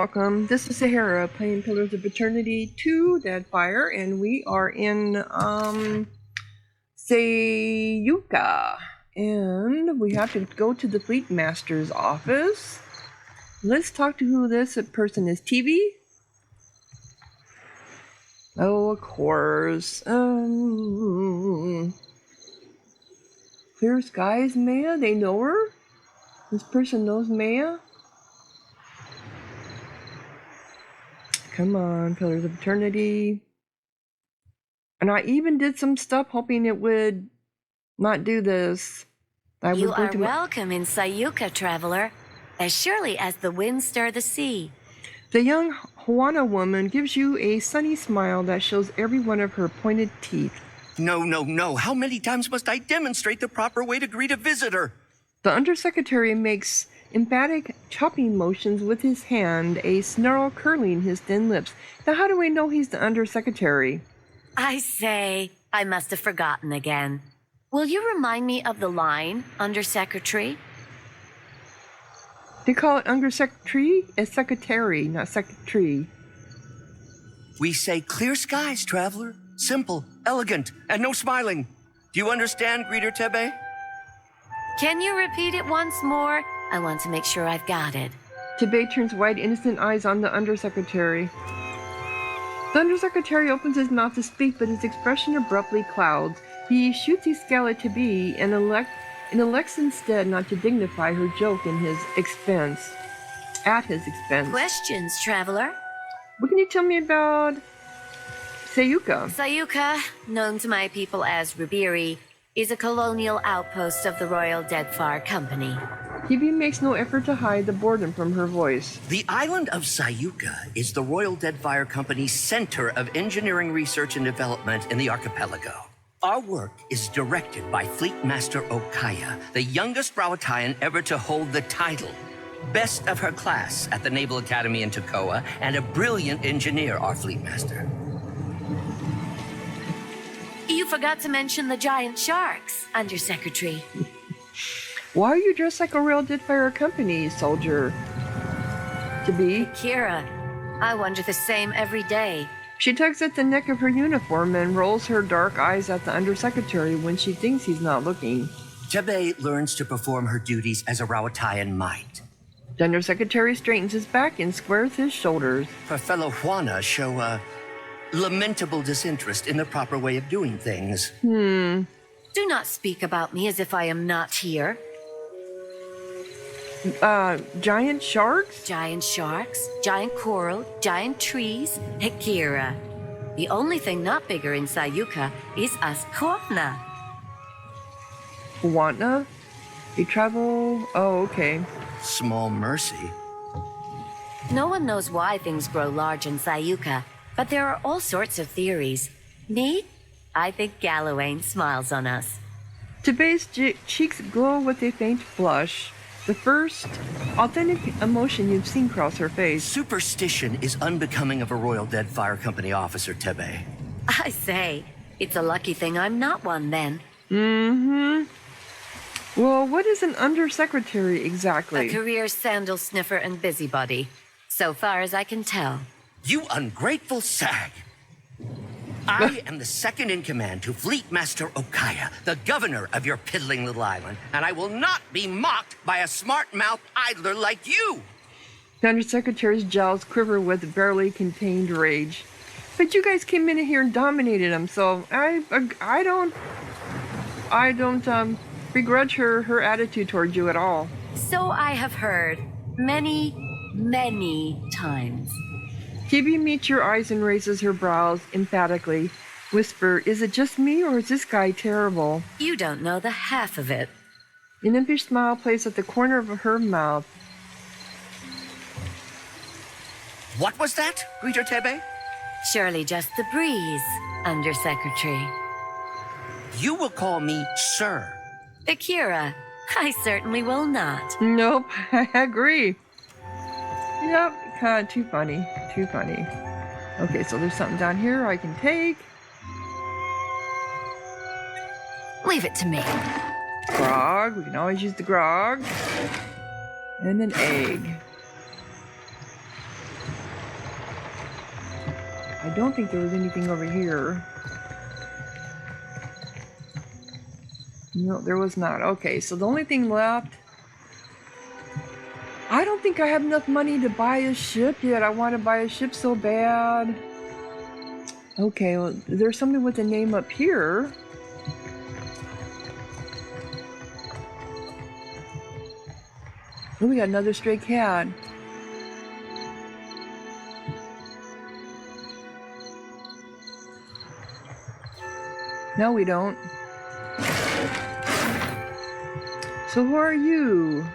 welcome. This is Sahara playing Pillars of Eternity 2 Deadfire, and we are in Sayuka, and we have to go to the Fleet Master's office. Let's talk to who this person is. TV? Oh, of course. Clear Skies, Maya? They know her? This person knows Maya? Come on, Pillars of Eternity. And I even did some stuff hoping it would not do this. You are welcome in Sayuka, traveler, as surely as the winds stir the sea. The young Juana woman gives you a sunny smile that shows every one of her pointed teeth. No. How many times must I demonstrate the proper way to greet a visitor? The undersecretary makes emphatic chopping motions with his hand, a snarl curling his thin lips. Now how do we know he's the undersecretary? I say, I must have forgotten again. Will you remind me of the line, undersecretary? They call it undersecretary? It's secretary, not secretary. We say clear skies, traveler. Simple, elegant, and no smiling. Do you understand, Greeter Tebe? Can you repeat it once more? I want to make sure I've got it. Tebe turns wide, innocent eyes on the undersecretary. The undersecretary opens his mouth to speak, but his expression abruptly clouds. He shoots his scowl at Tebe and elects instead not to dignify her joke at his expense. Questions, traveler? What can you tell me about Sayuka? Sayuka, known to my people as Ribiri, is a colonial outpost of the Royal Deadfire Company. Tebe makes no effort to hide the boredom from her voice. The island of Sayuka is the Royal Deadfire Company's center of engineering research and development in the archipelago. Our work is directed by Fleet Master Okaya, the youngest Rawatayan ever to hold the title. Best of her class at the Naval Academy in Tokoa, and a brilliant engineer, our Fleet Master. You forgot to mention the giant sharks, Undersecretary. Why are you dressed like a Royal Deadfire Company soldier? Tebe? Kira, I wonder the same every day. She tugs at the neck of her uniform and rolls her dark eyes at the undersecretary when she thinks he's not looking. Tebe learns to perform her duties as a Rawatayan might. The undersecretary straightens his back and squares his shoulders. Her fellow Juana show a lamentable disinterest in the proper way of doing things. Do not speak about me as if I am not here. Giant sharks? Giant sharks, giant coral, giant trees, Hekira. The only thing not bigger in Sayuka is us Kuana. Kuana? You travel... Oh, okay. Small mercy. No one knows why things grow large in Sayuka, but there are all sorts of theories. Me? I think Gallowayne smiles on us. Tebe's cheeks glow with a faint blush. The first authentic emotion you've seen cross her face. Superstition is unbecoming of a Royal Deadfire Company officer, Tebe. I say, it's a lucky thing I'm not one then. Well, what is an undersecretary exactly? A career sandal sniffer and busybody, so far as I can tell. You ungrateful sag! I am the second in command to Fleet Master Okaya, the governor of your piddling little island, and I will not be mocked by a smart-mouthed idler like you! The undersecretary's jowls quiver with barely contained rage. But you guys came in here and dominated him, so I don't begrudge her attitude towards you at all. So I have heard many times. Tebe meets your eyes and raises her brows emphatically. Whisper, is it just me or is this guy terrible? You don't know the half of it. An impish smile plays at the corner of her mouth. What was that, Greeter Tebe? Surely just the breeze, Undersecretary. You will call me Sir. Akira, I certainly will not. Nope, I agree. Yep. Too funny. Too funny. Okay, so there's something down here I can take. Leave it to me. Grog. We can always use the grog. And an egg. I don't think there was anything over here. No, there was not. Okay, so the only thing left... I don't think I have enough money to buy a ship yet. I want to buy a ship so bad. Okay, well, there's something with a name up here. Oh, we got another stray cat. No, we don't. So who are you?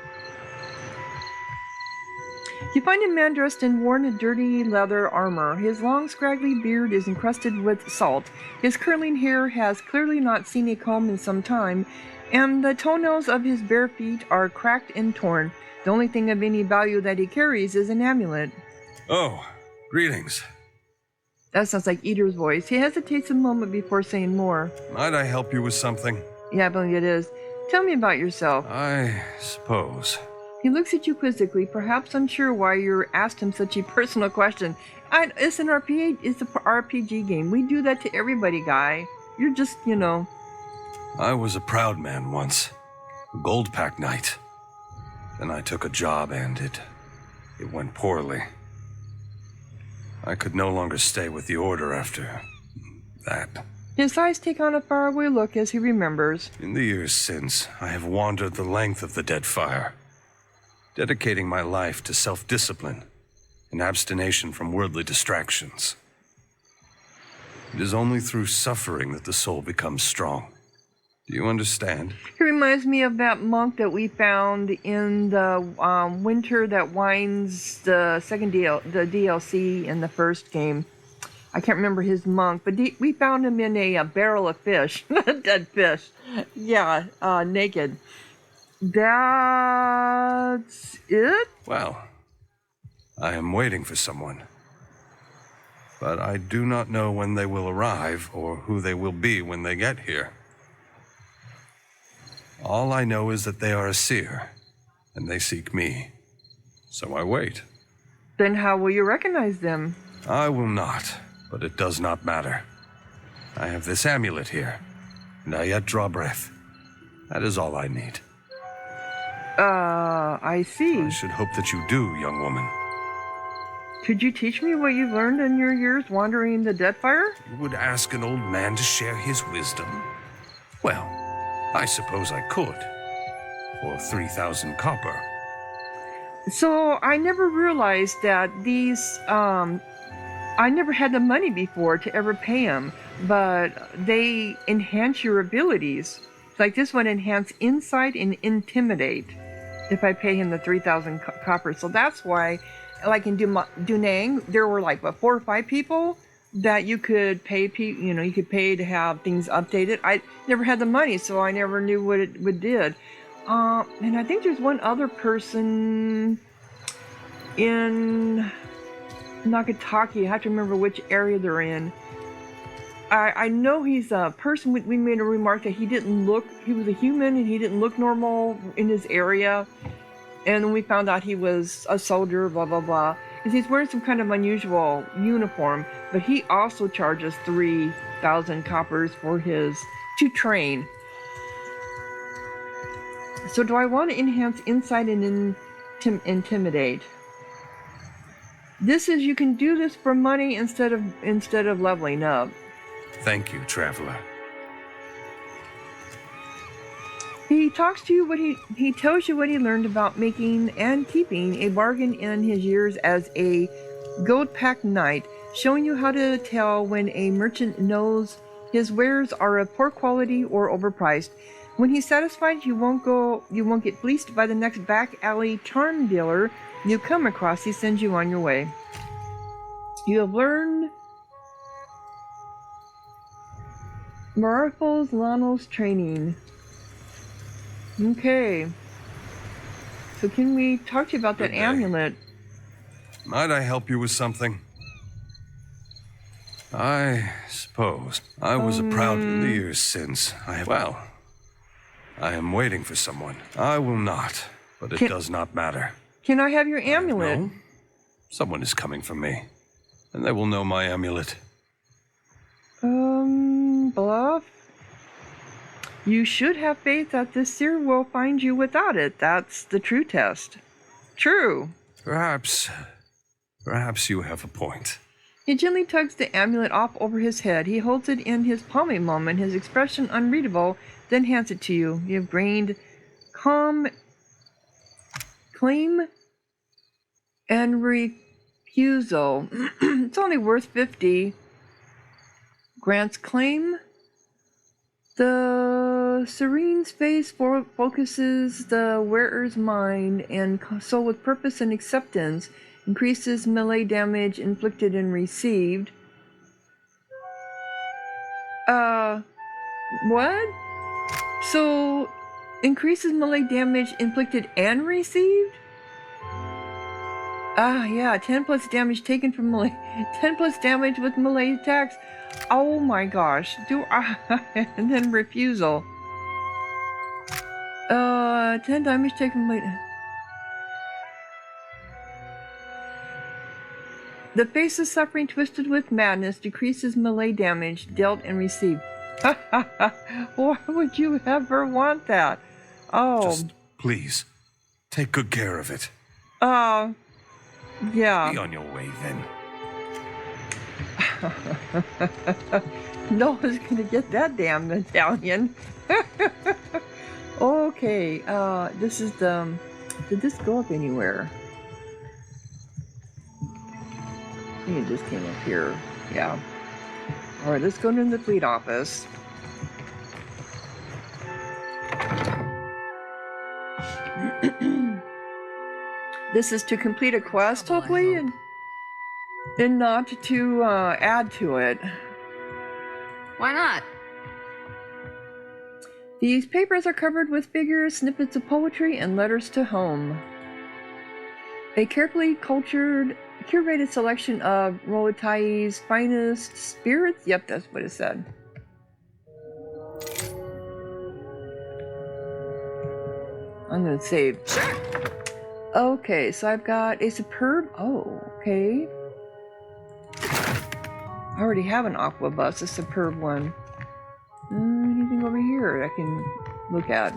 You find a man dressed in worn, dirty leather armor. His long, scraggly beard is encrusted with salt. His curling hair has clearly not seen a comb in some time, and the toenails of his bare feet are cracked and torn. The only thing of any value that he carries is an amulet. Oh, greetings. That sounds like Eater's voice. He hesitates a moment before saying more. Might I help you with something? Yeah, I believe it is. Tell me about yourself. I suppose. He looks at you quizzically, perhaps unsure why you asked him such a personal question. It's an RPG game. We do that to everybody, guy. You're just, you know. I was a proud man once. A gold pack knight. Then I took a job and it went poorly. I could no longer stay with the Order after that. His eyes take on a faraway look as he remembers. In the years since, I have wandered the length of the Deadfire, dedicating my life to self-discipline and abstination from worldly distractions. It is only through suffering that the soul becomes strong. Do you understand? He reminds me of that monk that we found in the winter that winds the the DLC in the first game. I can't remember his monk, but we found him in a barrel of fish, dead fish. Yeah, naked. That's it? Well, I am waiting for someone. But I do not know when they will arrive or who they will be when they get here. All I know is that they are a seer, and they seek me. So I wait. Then how will you recognize them? I will not, but it does not matter. I have this amulet here, and I yet draw breath. That is all I need. I see. I should hope that you do, young woman. Could you teach me what you've learned in your years wandering the Deadfire? You would ask an old man to share his wisdom? Well, I suppose I could. For 3,000 copper. So I never realized that these, I never had the money before to ever pay them, but they enhance your abilities. Like this one enhance insight and intimidate if I pay him the 3,000 copper. So that's why, like in Dunang, there were like, 4 or 5 people that you could pay, you could pay to have things updated. I never had the money, so I never knew what it did. And I think there's one other person in Nagataki. I have to remember which area they're in. I know he's a person. We made a remark that he was a human and he didn't look normal in his area. And then we found out he was a soldier, blah, blah, blah. And he's wearing some kind of unusual uniform, but he also charges 3,000 coppers for to train. So do I want to enhance insight and intimidate? This is, you can do this for money instead of leveling up. Thank you, traveler. He talks to you he tells you what he learned about making and keeping a bargain in his years as a gold pack knight, showing you how to tell when a merchant knows his wares are of poor quality or overpriced. When he's satisfied, you won't get fleeced by the next back alley charm dealer you come across. He sends you on your way. You have learned Marifos Lanos training. Okay. So can we talk to you about that amulet? Might I help you with something? I suppose. I was a proud in the years since. I am waiting for someone. I will not, but it does not matter. Can I have your amulet? No. Someone is coming for me. and they will know my amulet. Bluff? You should have faith that the seer will find you without it. That's the true test. True. Perhaps you have a point. He gently tugs the amulet off over his head. He holds it in his palm a moment, his expression unreadable, then hands it to you. You have gained claim and refusal. It's only worth 50. Grants claim. The serene's face focuses the wearer's mind, and so with purpose and acceptance, increases melee damage inflicted and received. What? So, increases melee damage inflicted and received? Yeah, 10 plus damage taken from melee. 10 plus damage with melee attacks. Oh my gosh. And then refusal. 10 damage taken from melee. The face of suffering twisted with madness decreases melee damage dealt and received. Why would you ever want that? Oh. Just please, take good care of it. Yeah. Be on your way then. No one's gonna get that damn medallion. Okay, this is the... Did this go up anywhere? I think it just came up here. Yeah. Alright, let's go into the fleet office. This is to complete a quest, hopefully, and not to add to it. Why not? These papers are covered with figures, snippets of poetry, and letters to home. A carefully curated selection of Roatai's finest spirits. Yep, that's what it said. I'm gonna save. Sure. Okay, so I've got a superb. Oh, okay. I already have an aqua bus, a superb one. Anything over here I can look at?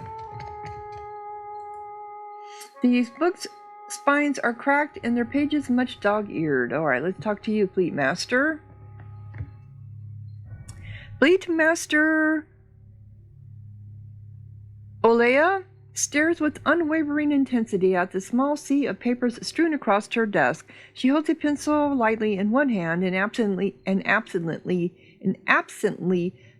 These books' spines are cracked and their pages much dog-eared. Alright, let's talk to you, Fleet Master. Fleet Master Olea stares with unwavering intensity at the small sea of papers strewn across her desk. She holds a pencil lightly in one hand and absently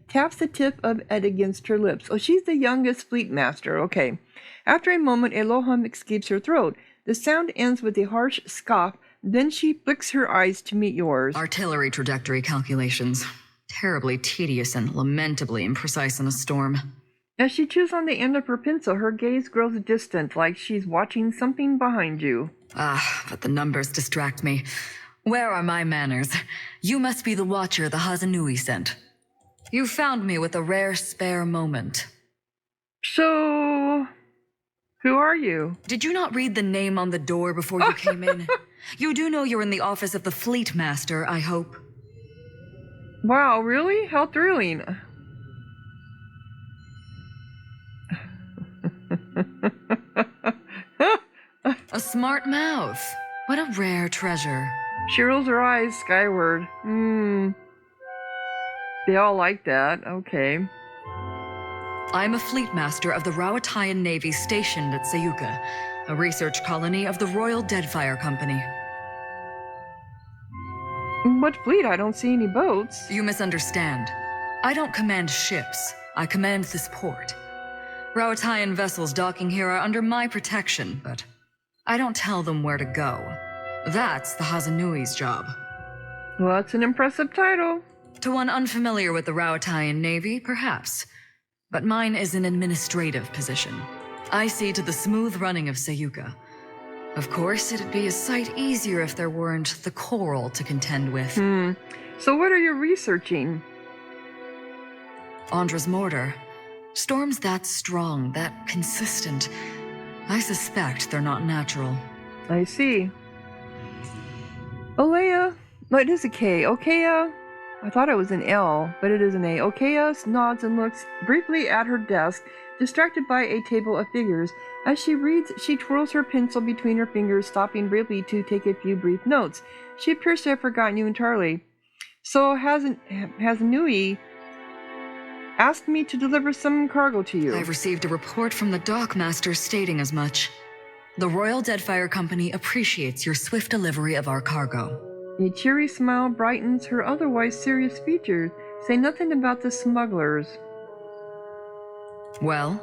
taps the tip of it against her lips. Oh, she's the youngest fleet master. Okay. After a moment, a low hum escapes her throat. The sound ends with a harsh scoff. Then she flicks her eyes to meet yours. Artillery trajectory calculations. Terribly tedious and lamentably imprecise in a storm. As she chews on the end of her pencil, her gaze grows distant, like she's watching something behind you. But the numbers distract me. Where are my manners? You must be the watcher the Hazanui sent. You found me with a rare spare moment. So, who are you? Did you not read the name on the door before you came in? You do know you're in the office of the Fleet Master, I hope. Wow, really? How thrilling. A smart mouth. What a rare treasure. She rolls her eyes skyward. They all like that. Okay. I'm a fleet master of the Rawatayan Navy stationed at Sayuka, a research colony of the Royal Deadfire Company. What fleet? I don't see any boats. You misunderstand. I don't command ships. I command this port. Rawatayan vessels docking here are under my protection, but I don't tell them where to go. That's the Hazanui's job. Well, that's an impressive title. To one unfamiliar with the Rawatayan Navy, perhaps. But mine is an administrative position. I see to the smooth running of Sayuka. Of course, it'd be a sight easier if there weren't the coral to contend with. So what are you researching? Andra's mortar. Storms that strong, that consistent. I suspect they're not natural. I see. Olea, No, it is a K. Okaya? I thought it was an L, but it is an A. Okaya nods and looks briefly at her desk, distracted by a table of figures. As she reads, she twirls her pencil between her fingers, stopping briefly to take a few brief notes. She appears to have forgotten you entirely. So has Nui asked me to deliver some cargo to you. I've received a report from the dockmaster stating as much. The Royal Deadfire Company appreciates your swift delivery of our cargo. A cheery smile brightens her otherwise serious features. Say nothing about the smugglers. Well?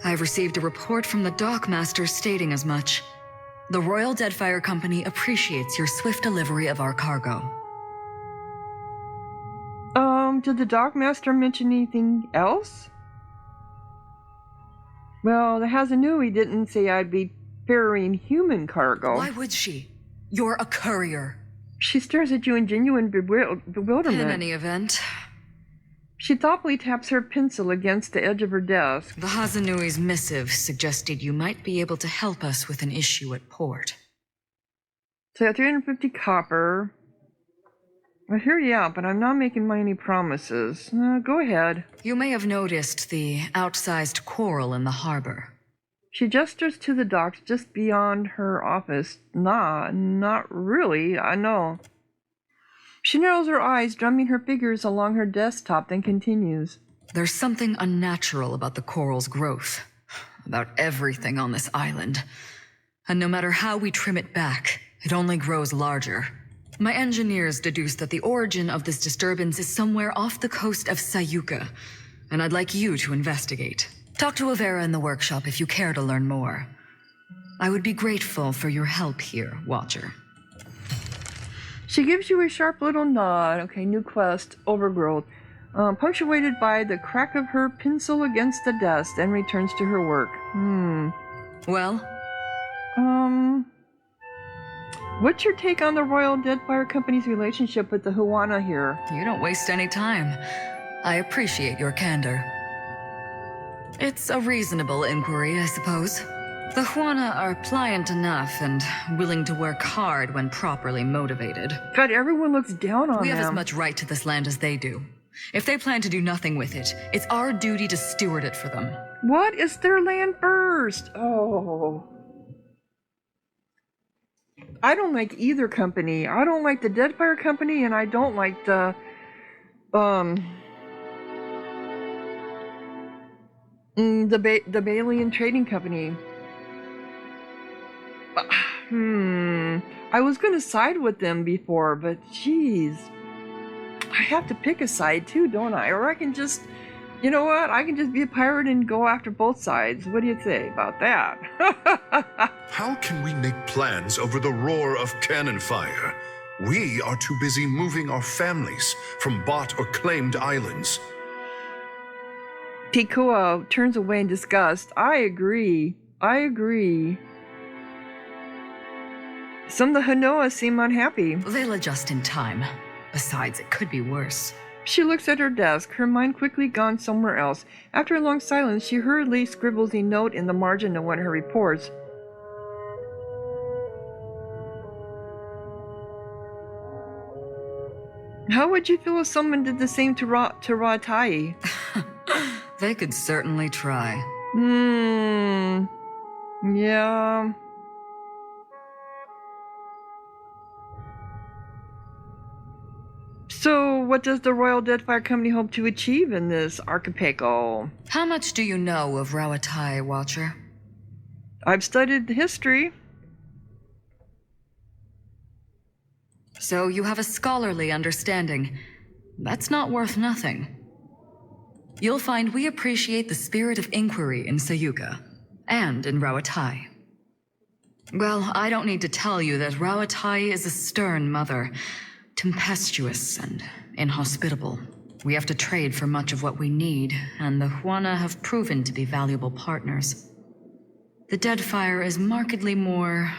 I've received a report from the dockmaster stating as much. The Royal Deadfire Company appreciates your swift delivery of our cargo. Did the dockmaster mention anything else? Well, the Hazanui didn't say I'd be ferrying human cargo. Why would she? You're a courier. She stares at you in genuine bewilderment. In any event, she thoughtfully taps her pencil against the edge of her desk. the Hazanui's missive suggested you might be able to help us with an issue at port. So 350 copper. I hear you out, but I'm not making any promises. Go ahead. You may have noticed the outsized coral in the harbor. She gestures to the docks just beyond her office. Nah, not really, I know. She narrows her eyes, drumming her fingers along her desktop, then continues. There's something unnatural about the coral's growth, about everything on this island. And no matter how we trim it back, it only grows larger. My engineers deduced that the origin of this disturbance is somewhere off the coast of Sayuka, and I'd like you to investigate. Talk to Avera in the workshop if you care to learn more. I would be grateful for your help here, Watcher. She gives you a sharp little nod. Okay, new quest, overgrowth. Punctuated by the crack of her pencil against the desk, and returns to her work. Well? What's your take on the Royal Deadfire Company's relationship with the Huana here? You don't waste any time. I appreciate your candor. It's a reasonable inquiry, I suppose. The Huana are pliant enough and willing to work hard when properly motivated. God, everyone looks down on We have them. as much right to this land as they do. If they plan to do nothing with it, it's our duty to steward it for them. What is their land first? Oh. I don't like either company. I don't like the Deadfire Company, and I don't like the Balian Trading Company. I was gonna side with them before, but jeez, I have to pick a side too, don't I? Or I can just, you know what? I can just be a pirate and go after both sides. What do you say about that? How can we make plans over the roar of cannon fire? We are too busy moving our families from bought or claimed islands. Tikua turns away in disgust. I agree. Some of the Hanoa seem unhappy. They'll adjust in time. Besides, it could be worse. She looks at her desk, her mind quickly gone somewhere else. After a long silence, she hurriedly scribbles a note in the margin of one of her reports. How would you feel if someone did the same to Ratai? They could certainly try. Yeah. So, what does the Royal Deadfire Company hope to achieve in this archipelago? How much do you know of Rawatai, Watcher? I've studied the history. So you have a scholarly understanding. That's not worth nothing. You'll find we appreciate the spirit of inquiry in Sayuka, and in Rawatai. Well, I don't need to tell you that Rawatai is a stern mother, tempestuous and inhospitable. We have to trade for much of what we need, and the Huana have proven to be valuable partners. The Deadfire is markedly more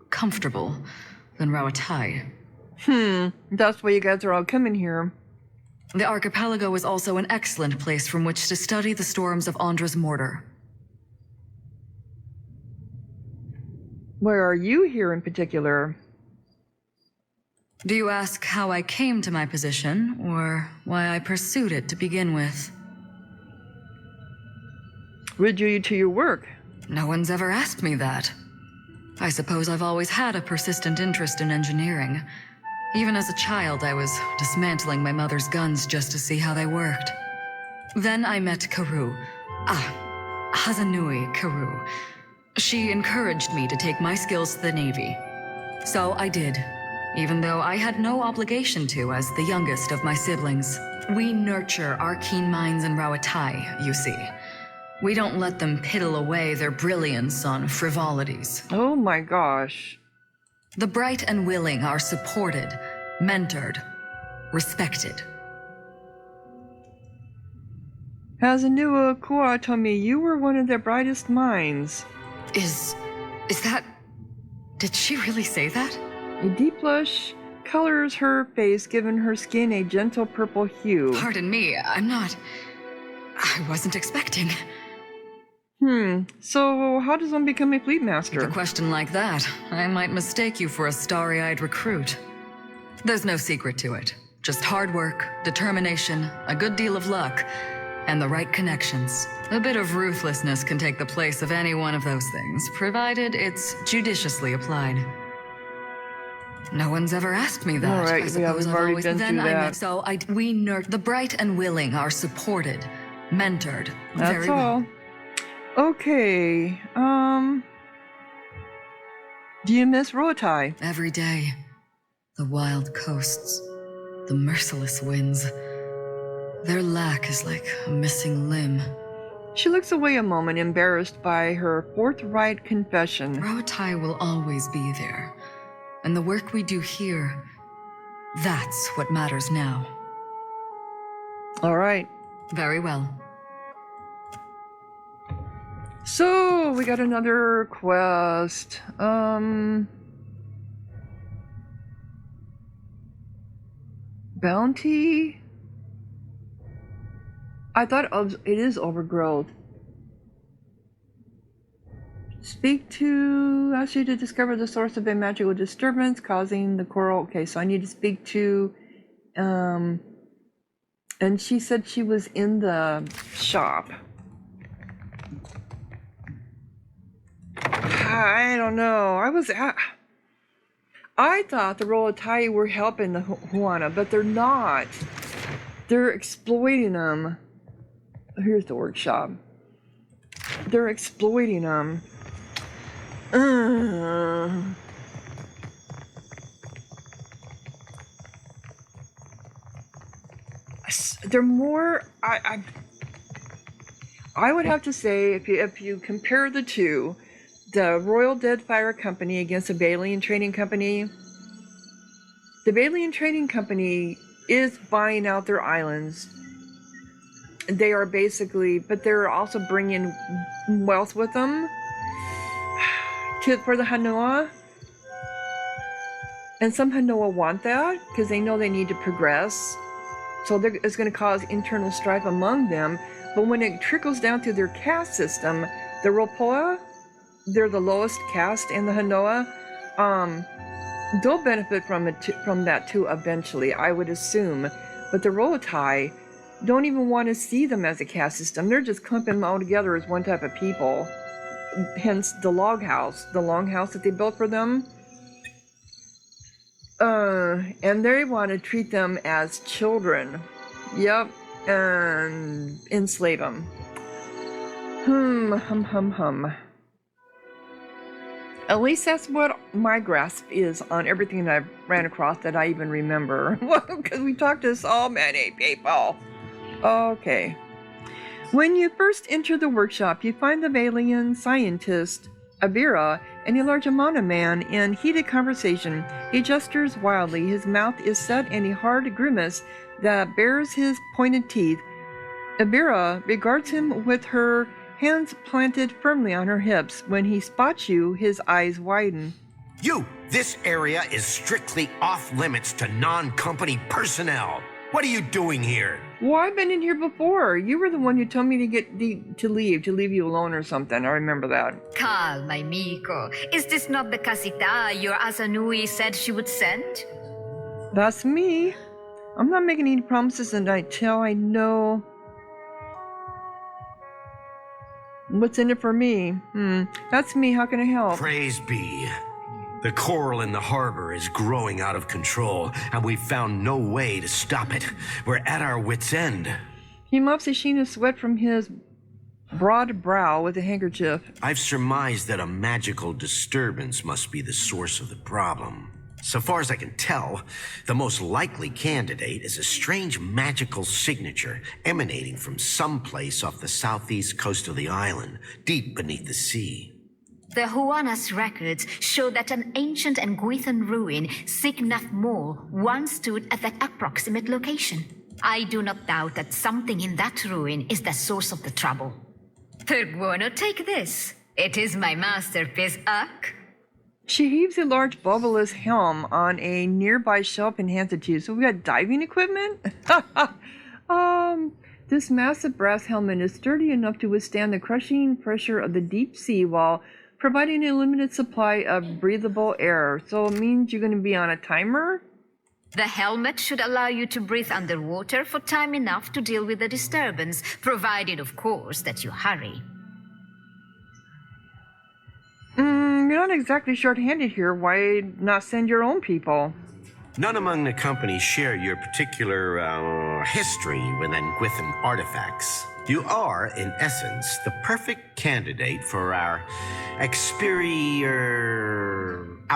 comfortable than Rawatai. That's why you guys are all coming here. The archipelago is also an excellent place from which to study the storms of Andra's mortar. Where are you here in particular? Do you ask how I came to my position, or why I pursued it to begin with? What drew you to your work? No one's ever asked me that. I suppose I've always had a persistent interest in engineering. Even as a child, I was dismantling my mother's guns just to see how they worked. Then I met Karu. Hazanui Karu. She encouraged me to take my skills to the Navy. So I did, even though I had no obligation to as the youngest of my siblings. We nurture our keen minds in Rawatai, you see. We don't let them piddle away their brilliance on frivolities. Oh my gosh. The bright and willing are supported, mentored, respected. Hazanua Kua told me you were one of their brightest minds. Is that... Did she really say that? A deep blush colors her face, giving her skin a gentle purple hue. Pardon me, I wasn't expecting. So how does one become a fleet master? With a question like that, I might mistake you for a starry-eyed recruit. There's no secret to it. Just hard work, determination, a good deal of luck, and the right connections. A bit of ruthlessness can take the place of any one of those things, provided it's judiciously applied. No one's ever asked me that. All right, I suppose we've I've already always... been Then through I that. met... So we nurture... The bright and willing are supported, mentored. That's Very all. well. Okay, do you miss Rotai? Every day. The wild coasts. The merciless winds. Their lack is like a missing limb. She looks away a moment, embarrassed by her forthright confession. Rawatai will always be there. And the work we do here, that's what matters now. All right. Very well. So, we got another quest. Bounty? I thought it is overgrowth. Ask you to discover the source of a magical disturbance causing the coral. Okay, so I need to speak to, and she said she was in the shop. I don't know. I thought the Rolatai were helping the Huana, but they're not. They're exploiting them. Here's the workshop. They're exploiting them. They're more. I would have to say, if you compare the two, the Royal Deadfire Company against the Balian Trading Company, the Balian Trading Company is buying out their islands. They are basically, but they're also bringing wealth with them for the Hanoa. And some Hanoa want that because they know they need to progress. So it's going to cause internal strife among them. But when it trickles down to their caste system, the Ropoa, they're the lowest caste in the Hanoa. They'll benefit from that too eventually, I would assume. But the Rolatai don't even want to see them as a caste system. They're just clumping them all together as one type of people. Hence the longhouse that they built for them. And they want to treat them as children. Yep, and enslave them. At least that's what my grasp is on everything that I've ran across that I even remember. Because we talked to so many people. Okay. When you first enter the workshop, you find the Valian scientist, Abira, and a large Amana man in heated conversation. He gestures wildly. His mouth is set in a hard grimace that bares his pointed teeth. Abira regards him with her hands planted firmly on her hips. When he spots you, his eyes widen. This area is strictly off limits to non-company personnel. What are you doing here? Well, I've been in here before. You were the one who told me to leave you alone or something. I remember that. Calma, Miko. Is this not the casita your Asanui said she would send? That's me. I'm not making any promises until I know what's in it for me. That's me. How can I help? Praise be. The coral in the harbor is growing out of control, and we've found no way to stop it. We're at our wits' end. He mops a sheen of sweat from his broad brow with a handkerchief. I've surmised that a magical disturbance must be the source of the problem. So far as I can tell, the most likely candidate is a strange magical signature emanating from someplace off the southeast coast of the island, deep beneath the sea. The Huana's records show that an ancient Nguithan ruin, Signaf Mall, once stood at that approximate location. I do not doubt that something in that ruin is the source of the trouble. Terguono, take this. It is my masterpiece, Uck. She heaves a large bulbous helm on a nearby shelf and hands it to you. So we got diving equipment? This massive brass helmet is sturdy enough to withstand the crushing pressure of the deep sea while providing a limited supply of breathable air. So it means you're going to be on a timer? The helmet should allow you to breathe underwater for time enough to deal with the disturbance, provided, of course, that you hurry. You're not exactly short-handed here. Why not send your own people? None among the company share your particular history with Nguithan artifacts. You are, in essence, the perfect candidate for our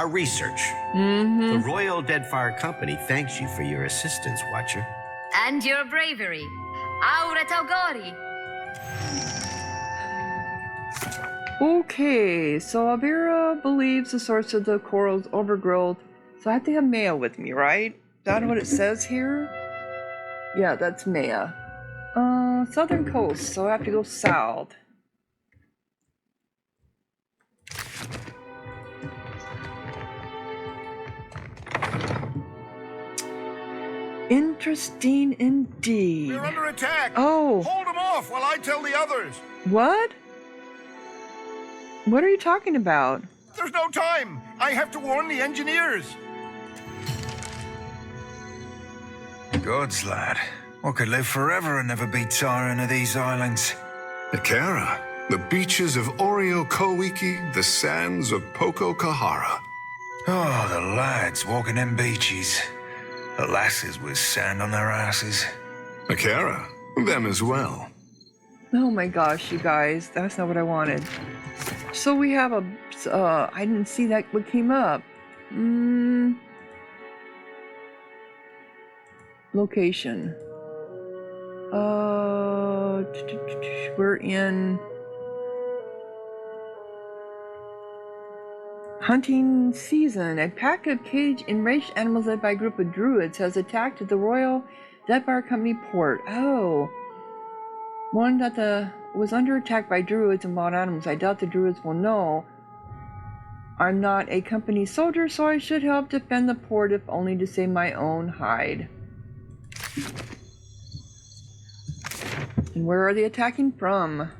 research. The Royal Deadfire Company thanks you for your assistance, Watcher. And your bravery. Aura Taugori. Okay, so Avira believes the source of the coral's overgrowth. So I have to have Maya with me, right? Is that what it says here? Yeah, that's Maya. Southern coast, so I have to go south. Interesting indeed. We're under attack! Oh. Hold them off while I tell the others! What? What are you talking about? There's no time! I have to warn the engineers! Gods, lad. I could live forever and never be tiring of these islands. Akara, the beaches of Oreo Kowiki, the sands of Poko Kahara. Oh, the lads walking them beaches. The lasses with sand on their asses. Akara, them as well. Oh my gosh, you guys, that's not what I wanted. So we have a, I didn't see that what came up. Location. We're in hunting season. A pack of caged enraged animals led by a group of druids has attacked the Royal Deadfire Company port. Oh. One that was under attack by druids and wild animals. I doubt the druids will know. I'm not a company soldier, so I should help defend the port if only to save my own hide. And where are they attacking from?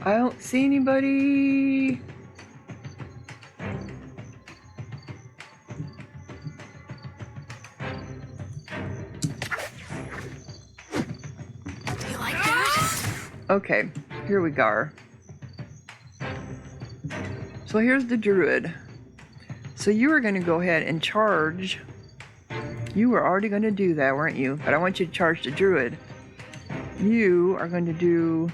I don't see anybody. Do you like that? Okay, here we go. So here's the druid. So you were going to go ahead and charge. You were already going to do that, weren't you? But I want you to charge the druid. You are going to do...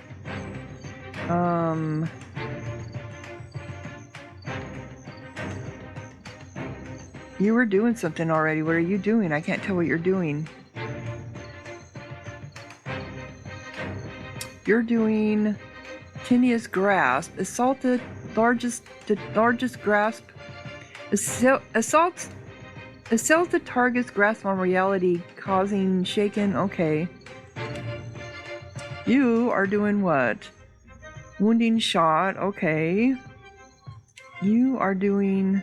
You were doing something already. What are you doing? I can't tell what you're doing. You're doing Tinia's Grasp. Assaulted largest grasp. Assaults the target's grasp on reality, causing shaken. Okay. You are doing what? Wounding shot. Okay. You are doing...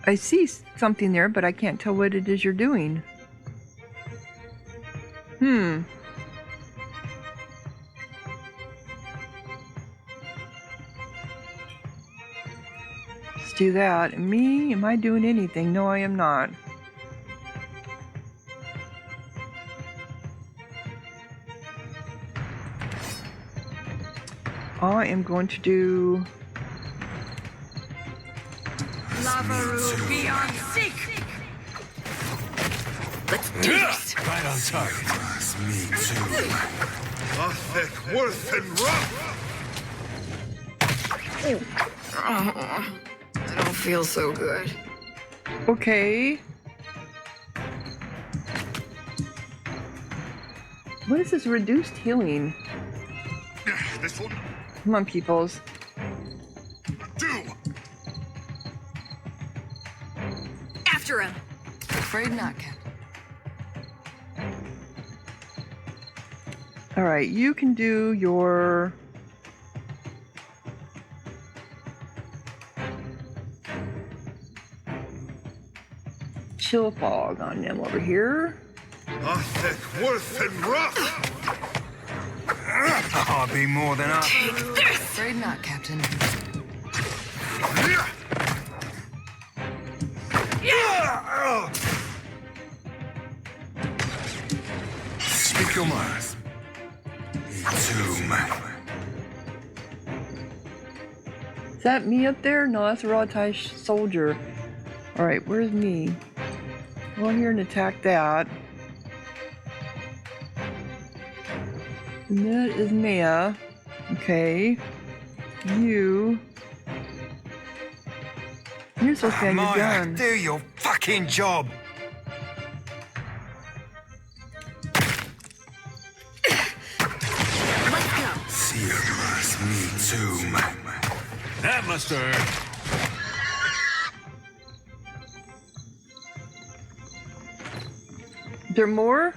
I see something there, but I can't tell what it is you're doing. Let's do that. Me? Am I doing anything? No, I am not. I am going to do... Lavaru beyond seek! Let's do this! Right on target. It's me too. Athek, worth, and rough! I don't feel so good. Okay. What is this reduced healing? This will Come on, peoples. do! After him! Afraid not, Captain. Alright, you can do your... chill fog on them over here. Athek, worth, and rough! I'll be more than I. Afraid not, Captain. Speak your mind. Me too, man. Is that me up there? No, that's a raw tie soldier. Alright, where's me? Go in here and attack that. And that is Maya. Okay. You're supposed to be on your Maya, gun. do your fucking job. See you, Immerse. Me too, man. That must hurt. There more?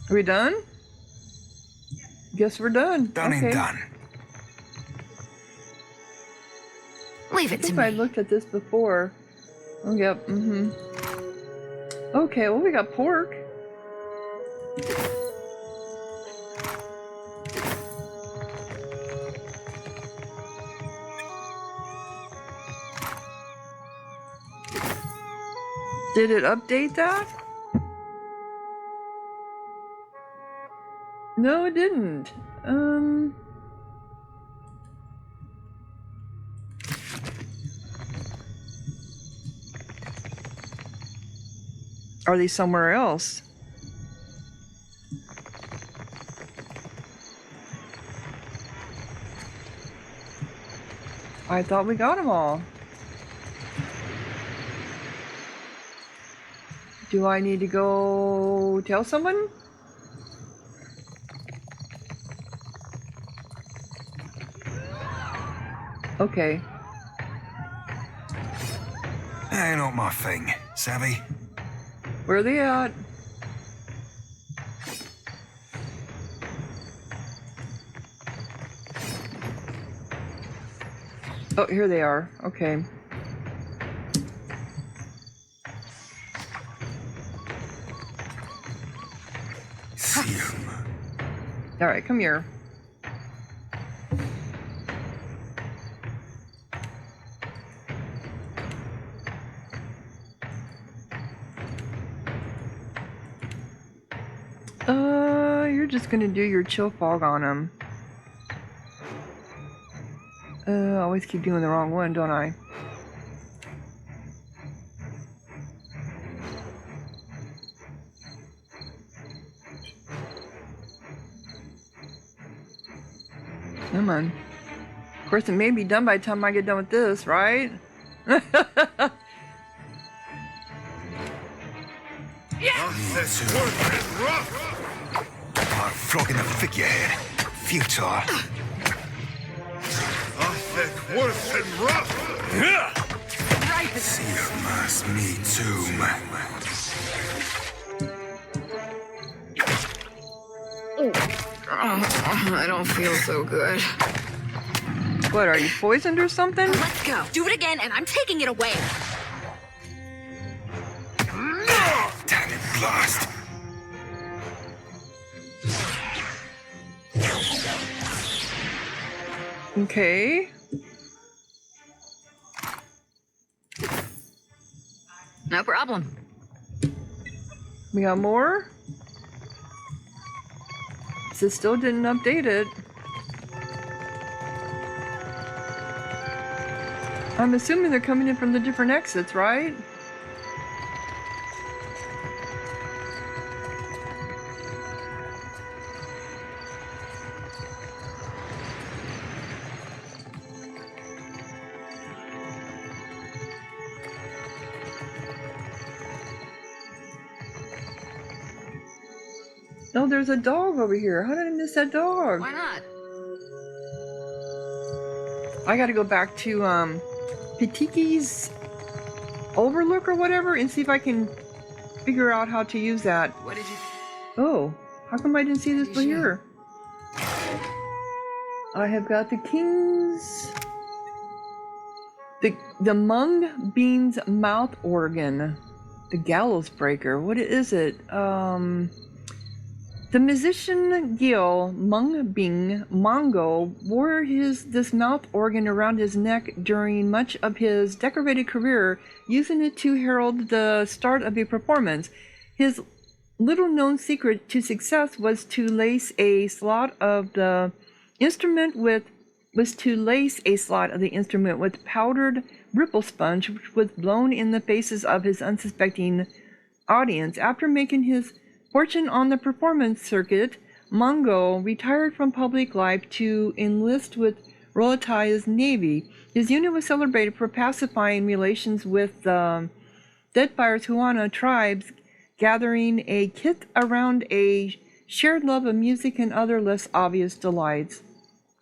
Are we done? Guess we're done. Done okay. and done. Leave I it to think I me. looked at this before. Oh, yep. Okay, well, we got pork. Did it update that? No, it didn't. Are they somewhere else? I thought we got them all. Do I need to go tell someone? Okay. That ain't not my thing, savvy? Where are they at? Oh, here they are. Okay. See you. All right, come here. You're just gonna do your chill fog on them. I always keep doing the wrong one, don't I? Come on. Of course, it may be done by the time I get done with this, right? Athek, worth, and rough! Like flogging a figurehead. Futile. Athek, worth, and rough! See you, Immerse. Me too, man. I don't feel so good. What, are you poisoned or something? Let's go. Do it again, and I'm taking it away. Damn it, lost. Okay. No problem. We got more? It still didn't update it. I'm assuming they're coming in from the different exits, right? No, there's a dog over here. How did I miss that dog? Why not? I gotta go back to Patiki's Overlook or whatever and see if I can figure out how to use that. What did you... Oh, how come I didn't see this here? I have got the King's... The Mung Bean's mouth organ. The gallows breaker. What is it? The musician Gil Mung Bing Mongo wore this mouth organ around his neck during much of his decorated career, using it to herald the start of a performance. His little-known secret to success was to lace a slot of the instrument with powdered ripple sponge, which was blown in the faces of his unsuspecting audience. After making his fortune on the performance circuit, Mongo retired from public life to enlist with Royal Navy. His unit was celebrated for pacifying relations with the Deadfire's Huana tribes, gathering a kith around a shared love of music and other less obvious delights.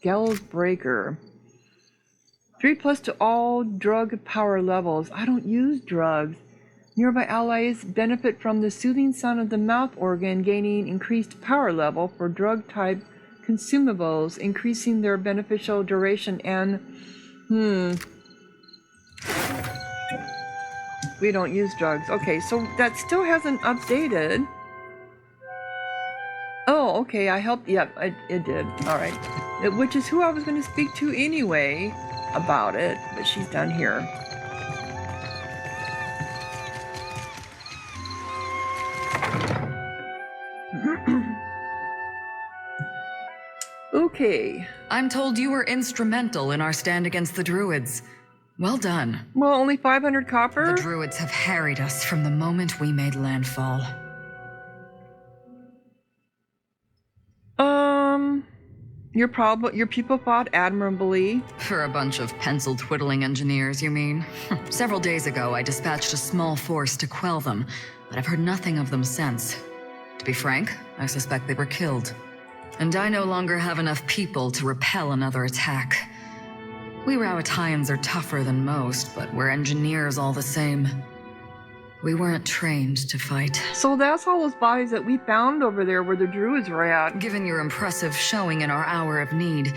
Gallows Breaker. 3+ to all drug power levels. I don't use drugs. Nearby allies benefit from the soothing sound of the mouth organ, gaining increased power level for drug-type consumables, increasing their beneficial duration and... We don't use drugs. Okay, so that still hasn't updated. Oh, okay, I helped. Yep, it did. All right. Which is who I was going to speak to anyway about it, but she's down here. Okay. I'm told you were instrumental in our stand against the Druids. Well done. Well, only 500 copper? The Druids have harried us from the moment we made landfall. Your people fought admirably. For a bunch of pencil-twiddling engineers, you mean? Several days ago, I dispatched a small force to quell them, but I've heard nothing of them since. To be frank, I suspect they were killed. And I no longer have enough people to repel another attack. We Rowattians are tougher than most, but we're engineers all the same. We weren't trained to fight. So that's all those bodies that we found over there where the Druids were at. Given your impressive showing in our hour of need,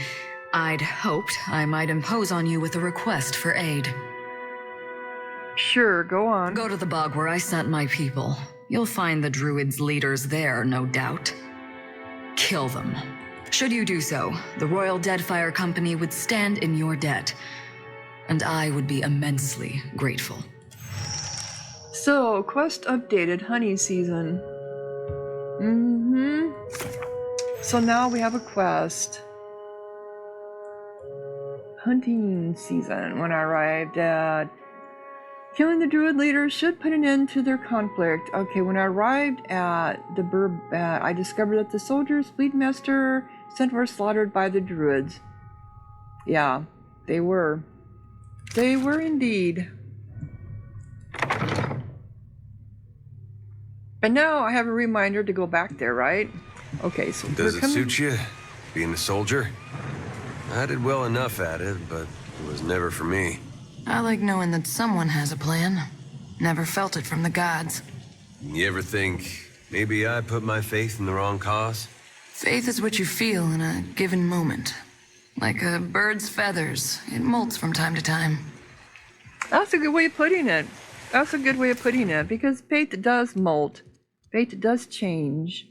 I'd hoped I might impose on you with a request for aid. Sure, go on. Go to the bog where I sent my people. You'll find the Druids' leaders there, no doubt. Kill them. Should you do so, the Royal Deadfire Company would stand in your debt, and I would be immensely grateful. So, quest updated, honey season. So now we have a quest. Hunting season. When I arrived at... Killing the Druid leaders should put an end to their conflict. Okay, when I arrived at the Burbat, I discovered that the soldiers, Fleetmaster, sent were slaughtered by the Druids. Yeah, they were. They were indeed. And now I have a reminder to go back there, right? Okay, so does it suit you, being a soldier? I did well enough at it, but it was never for me. I like knowing that someone has a plan. Never felt it from the gods. You ever think, maybe I put my faith in the wrong cause? Faith is what you feel in a given moment. Like a bird's feathers. It molts from time to time. That's a good way of putting it. That's a good way of putting it, because fate does molt. Fate does change.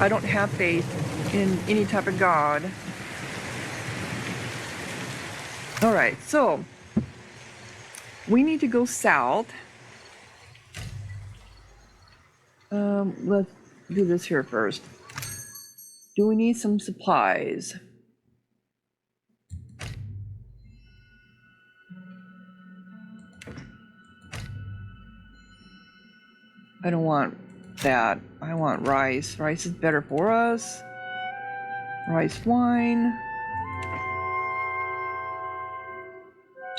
I don't have faith in any type of god. Alright, so we need to go south. Let's do this here first. Do we need some supplies? I don't want that. I want rice. Rice is better for us. Rice wine.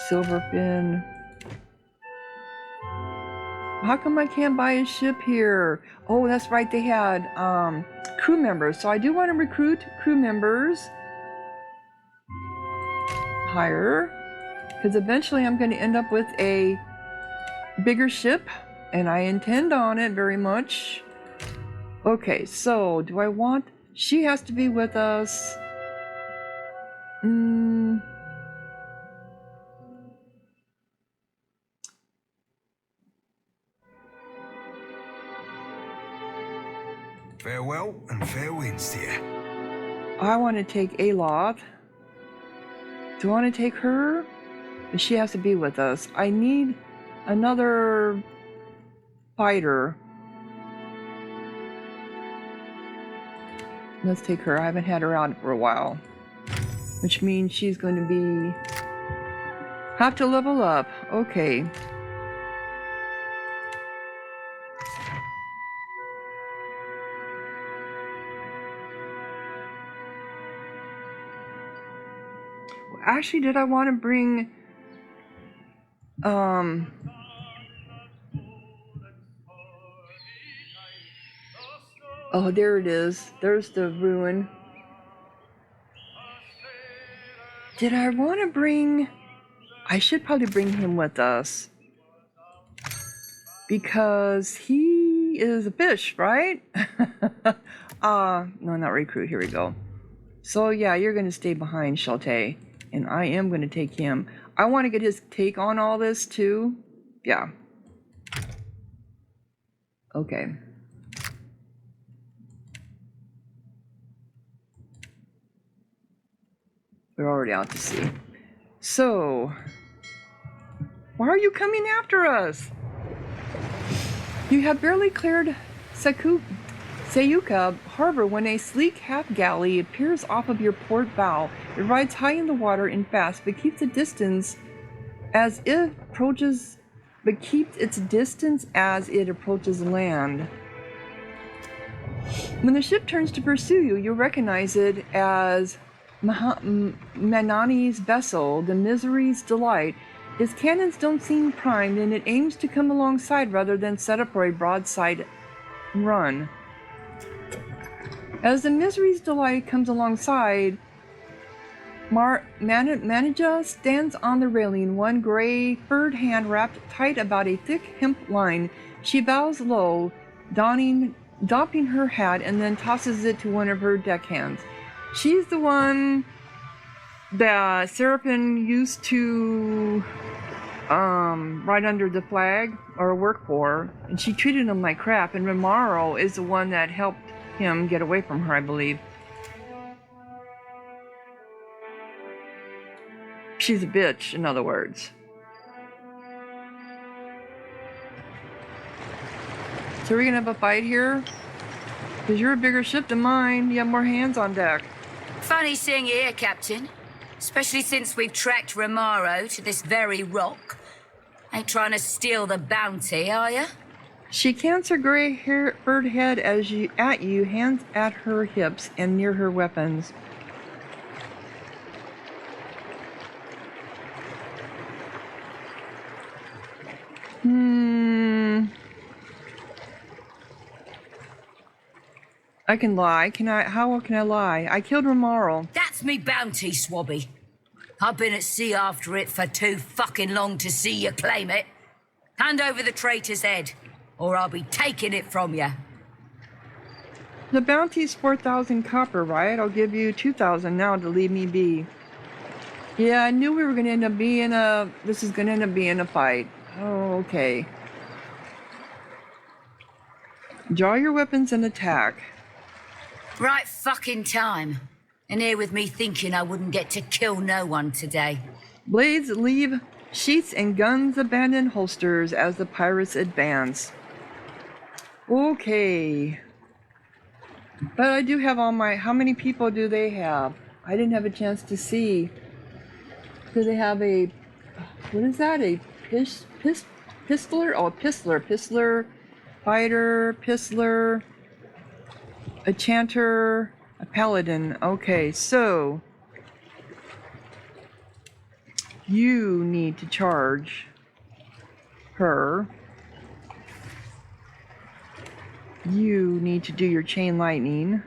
Silver fin. How come I can't buy a ship here? Oh, that's right, they had crew members. So I do want to recruit crew members. Hire. Because eventually I'm going to end up with a bigger ship. And I intend on it very much. Okay, so do I want... She has to be with us. Farewell and fair winds to you. I want to take Aloth. Do I want to take her? But she has to be with us. I need another fighter. Let's take her. I haven't had her out for a while. Which means she's going to be... Have to level up. Okay. Actually, did I want to bring... Oh, there it is. There's the ruin. Did I want to bring... I should probably bring him with us. Because he is a fish, right? No, not recruit. Here we go. So, yeah, you're going to stay behind, Sheltae. And I am going to take him. I want to get his take on all this, too. Yeah. Okay. We're already out to sea. So, why are you coming after us? You have barely cleared Sayuka harbor when a sleek half-galley appears off of your port bow. It rides high in the water and fast, but keeps its distance as it approaches land. When the ship turns to pursue you, you recognize it as Manani's vessel, the Misery's Delight. Its cannons don't seem primed, and it aims to come alongside rather than set up for a broadside run. As the Misery's Delight comes alongside, Manija stands on the railing, one gray furred hand wrapped tight about a thick hemp line. She bows low, doffing her hat, and then tosses it to one of her deckhands. She's the one that Seraphim used to ride under the flag or work for, and she treated him like crap, and Romaro is the one that helped him get away from her, I believe. She's a bitch, in other words. So we're gonna have a fight here? Because you're a bigger ship than mine. You have more hands on deck. Funny seeing you here, Captain. Especially since we've tracked Romaro to this very rock. Ain't trying to steal the bounty, are you? She cants her gray-furred head at you, hands at her hips and near her weapons. I can lie. How can I lie? I killed Romaro. That's me bounty, Swabby. I've been at sea after it for too fucking long to see you claim it. Hand over the traitor's head, or I'll be taking it from you. The bounty's 4,000 copper, right? I'll give you 2,000 now to leave me be. Yeah, I knew we were gonna end up being this is gonna end up being a fight. Oh, okay. Draw your weapons and attack. Right fucking time. And here with me thinking I wouldn't get to kill no one today. Blades leave sheaths and guns abandon holsters as the pirates advance. Okay. But I do have all my... How many people do they have? I didn't have a chance to see. Do they have a... What is that? A pistler? Oh, a pistler. Pistler, fighter, pistler, a chanter, a paladin. Okay, so... You need to charge her. You need to do your chain lightning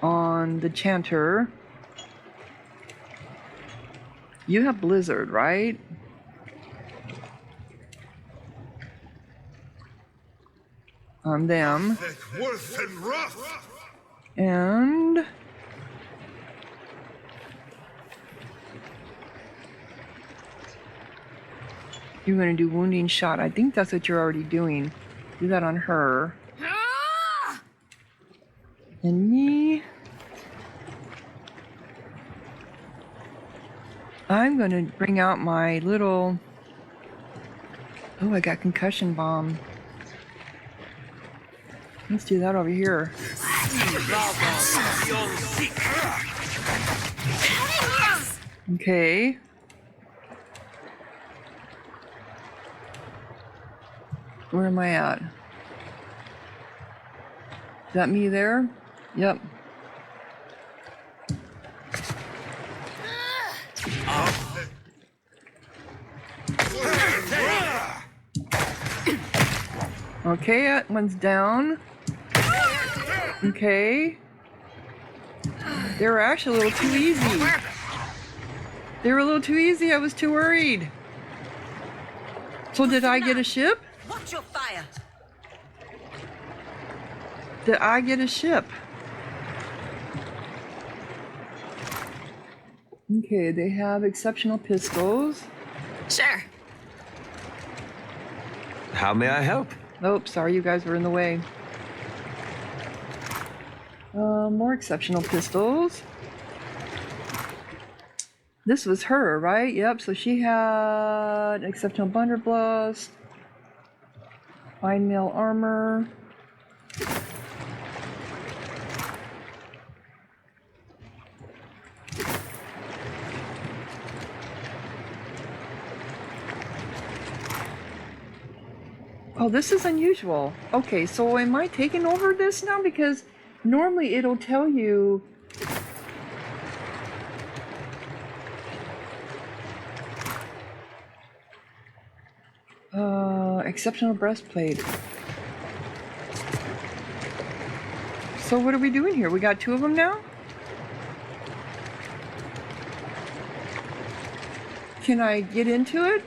on the chanter. You have blizzard, right? On them. And you're going to do wounding shot. I think that's what you're already doing. Do that on her. And me. I'm going to bring out my little... Oh, I got concussion bomb. Let's do that over here. Okay. Where am I at? Is that me there? Yep. Okay, that one's down. Okay. They were actually a little too easy. They were a little too easy. I was too worried. So did I get a ship? Watch your fire. Did I get a ship? Okay, they have exceptional pistols. Sure. How may I help? Nope, sorry, you guys were in the way. More exceptional pistols. This was her, right? Yep, so she had exceptional blunderbuss, fine mail armor. Oh, this is unusual. Okay, so am I taking over this now? Because normally it'll tell you... exceptional breastplate. So what are we doing here? We got two of them now? Can I get into it?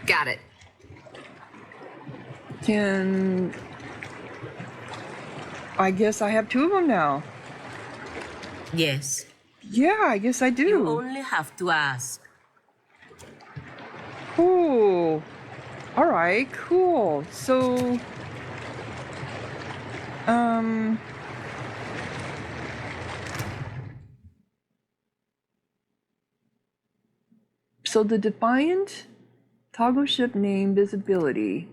Got it. Can... I guess I have two of them now. Yes. Yeah, I guess I do. You only have to ask. Cool. All right, cool. So, so the Defiant toggle ship name visibility.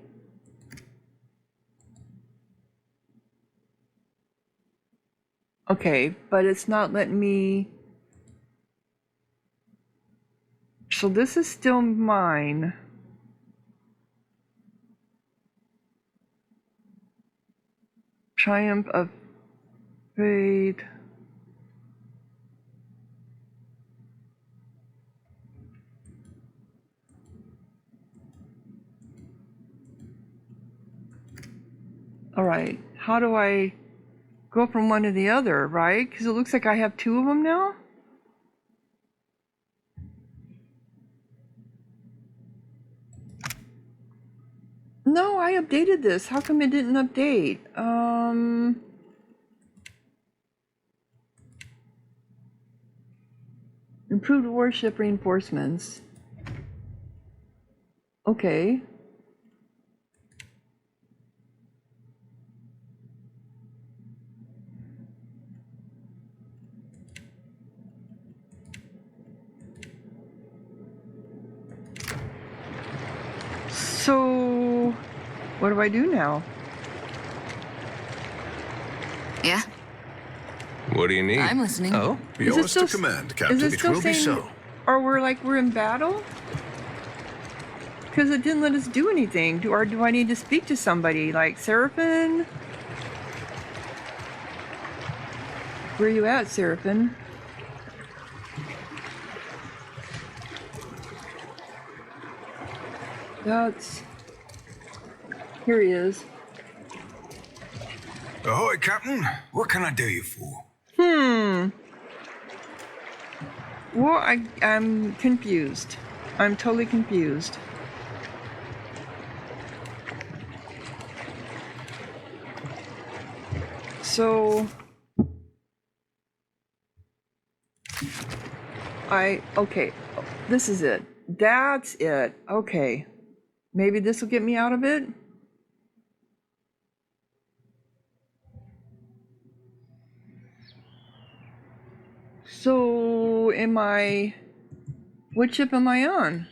Okay, but it's not letting me... So this is still mine. Triumph of Fate. All right, how do I go from one to the other, right? Because it looks like I have 2 of them now. No, I updated this. How come it didn't update? Improved warship reinforcements. Okay. So, what do I do now? Yeah? What do you need? I'm listening. Oh? Yours to command, Captain. It will be so. Or we're in battle? Because it didn't let us do anything. Do I need to speak to somebody? Like Seraphim? Where are you at, Seraphim? Here he is. Ahoy, Captain. What can I do you for? Well, I'm confused. I'm totally confused. So... okay, this is it. That's it. Okay. Maybe this will get me out of it? So, what ship am I on?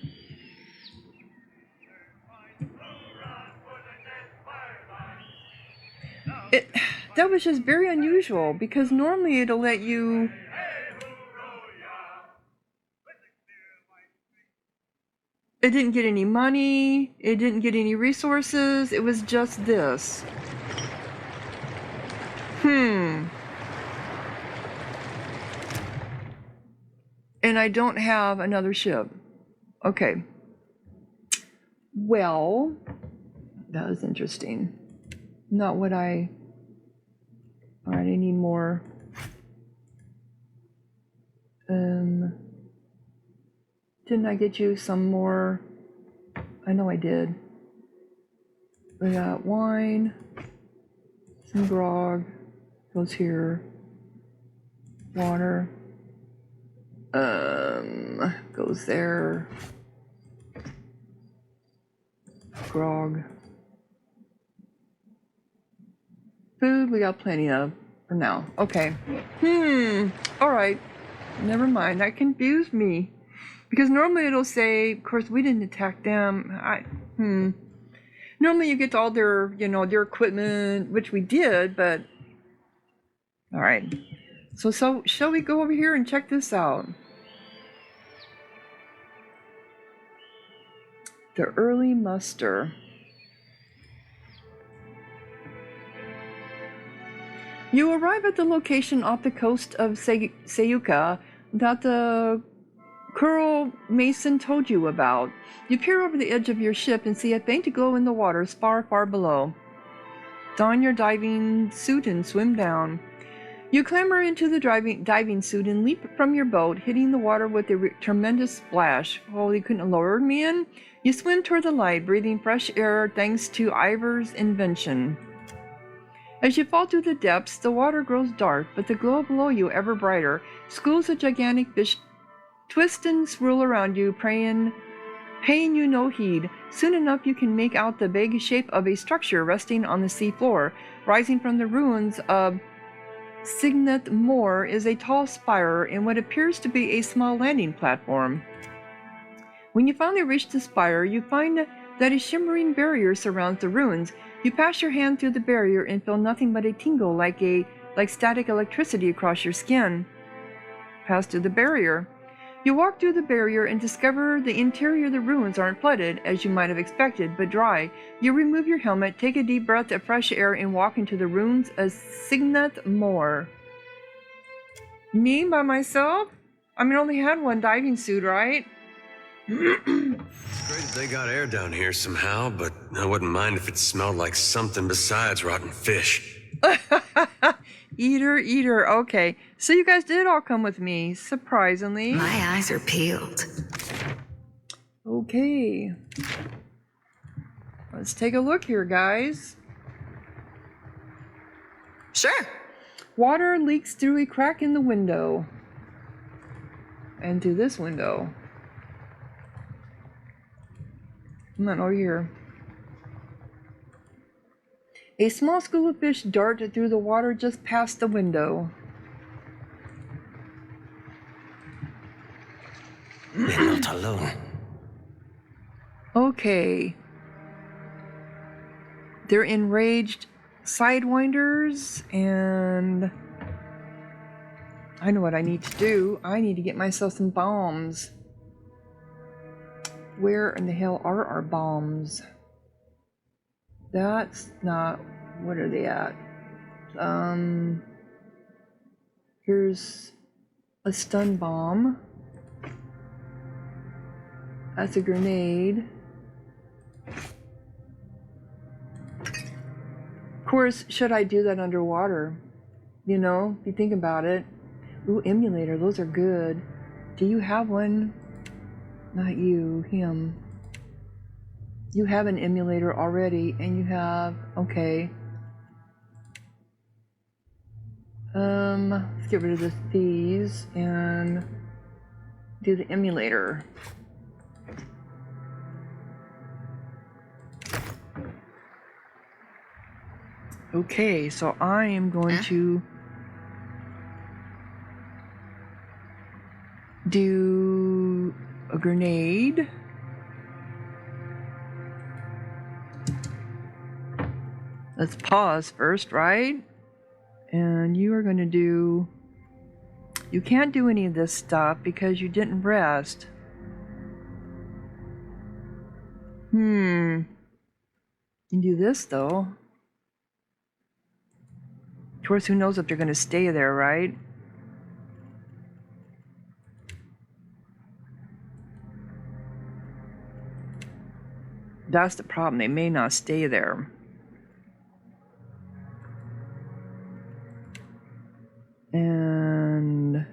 That was just very unusual, because normally it'll let you... It didn't get any money, it didn't get any resources, it was just this. And I don't have another ship. Okay. Well, that was interesting. Not what I... Alright, I need more. Didn't I get you some more? I know I did. We got wine, some grog, goes here, water, goes there, grog, food we got plenty of for now. Okay. All right. Never mind. That confused me. Because normally it'll say, of course, we didn't attack them. Normally you get all their, their equipment, which we did, but... All right. So shall we go over here and check this out? The early muster. You arrive at the location off the coast of Sayuka that the Curl Mason told you about. You peer over the edge of your ship and see a faint glow in the waters far, far below. Don your diving suit and swim down. You clamber into the diving suit and leap from your boat, hitting the water with a tremendous splash. Oh, you couldn't have lowered me in? You swim toward the light, breathing fresh air thanks to Ivor's invention. As you fall through the depths, the water grows dark, but the glow below you ever brighter. Schools of gigantic fish twist and swirl around you, paying you no heed. Soon enough you can make out the vague shape of a structure resting on the sea floor. Rising from the ruins of Signet Moor is a tall spire in what appears to be a small landing platform. When you finally reach the spire, you find that a shimmering barrier surrounds the ruins. You pass your hand through the barrier and feel nothing but a tingle like static electricity across your skin. Pass through the barrier. You walk through the barrier and discover the interior of the ruins aren't flooded, as you might have expected, but dry. You remove your helmet, take a deep breath of fresh air, and walk into the ruins of Signet Moor. Me by myself? I only had one diving suit, right? It's great that they got air down here somehow, but I wouldn't mind if it smelled like something besides rotten fish. Eater. Okay. So you guys did all come with me, surprisingly. My eyes are peeled. Okay. Let's take a look here, guys. Sure. Water leaks through a crack in the window. And through this window. Not over here. A small school of fish darted through the water just past the window. We're not alone. Okay. They're enraged sidewinders, and I know what I need to do. I need to get myself some bombs. Where in the hell are our bombs? That's not... What are they at? Here's a stun bomb. That's a grenade. Of course, should I do that underwater? You know, if you think about it. Ooh, emulator, those are good. Do you have one? Not you, him. You have an emulator already, and you have... Okay. Let's get rid of these, and do the emulator. Okay, so I am going to do a grenade. Let's pause first, right? And you are going to do... You can't do any of this stuff because you didn't rest. You can do this, though. Of course, who knows if they're going to stay there, right? That's the problem. They may not stay there. And...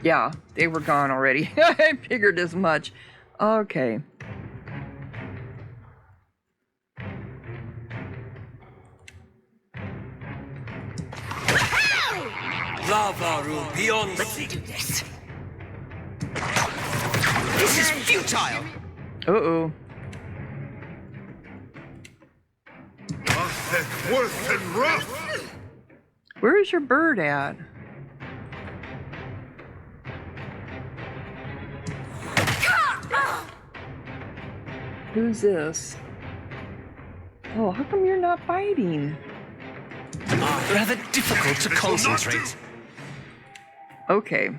Yeah, they were gone already. I figured as much. Okay. Lava room beyond. Let's do this. This is futile. Uh-oh. Worth and rough. Where is your bird at? Who's this? Oh, how come you're not biting? Rather difficult to concentrate. Okay.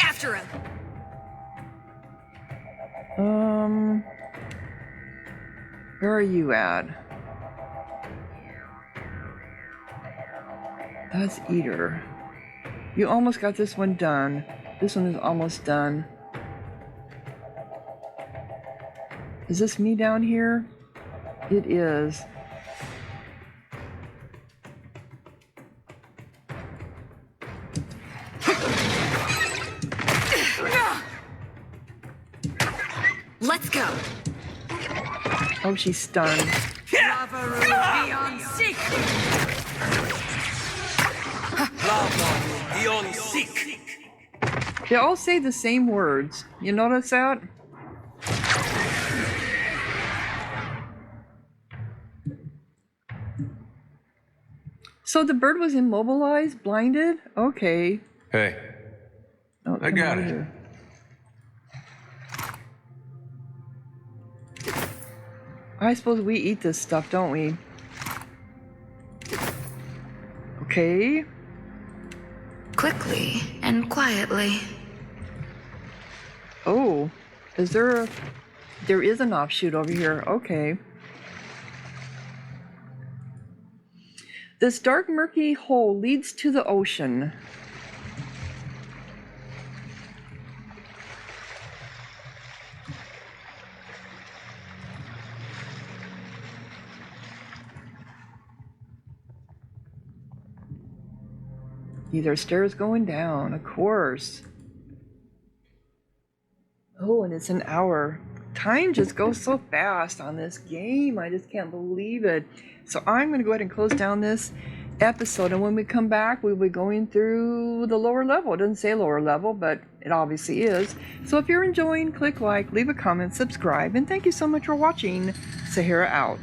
After him. Where are you at? That's Eater. You almost got this one done. This one is almost done. Is this me down here? It is. Let's go. Oh, she's stunned. Lava room beyond seek. Lava room beyond seek. They all say the same words. You notice that? So the bird was immobilized, blinded? Okay. Hey, Oh, I come got over it. here. I suppose we eat this stuff, don't we? Okay. Quickly and quietly. Oh, is there a... There is an offshoot over here. Okay. This dark, murky hole leads to the ocean. These are stairs going down, of course. Oh, and it's an hour. Time just goes so fast on this game. I just can't believe it. So I'm going to go ahead and close down this episode. And when we come back, we'll be going through the lower level. It doesn't say lower level, but it obviously is. So if you're enjoying, click like, leave a comment, subscribe. And thank you so much for watching. Sahara out.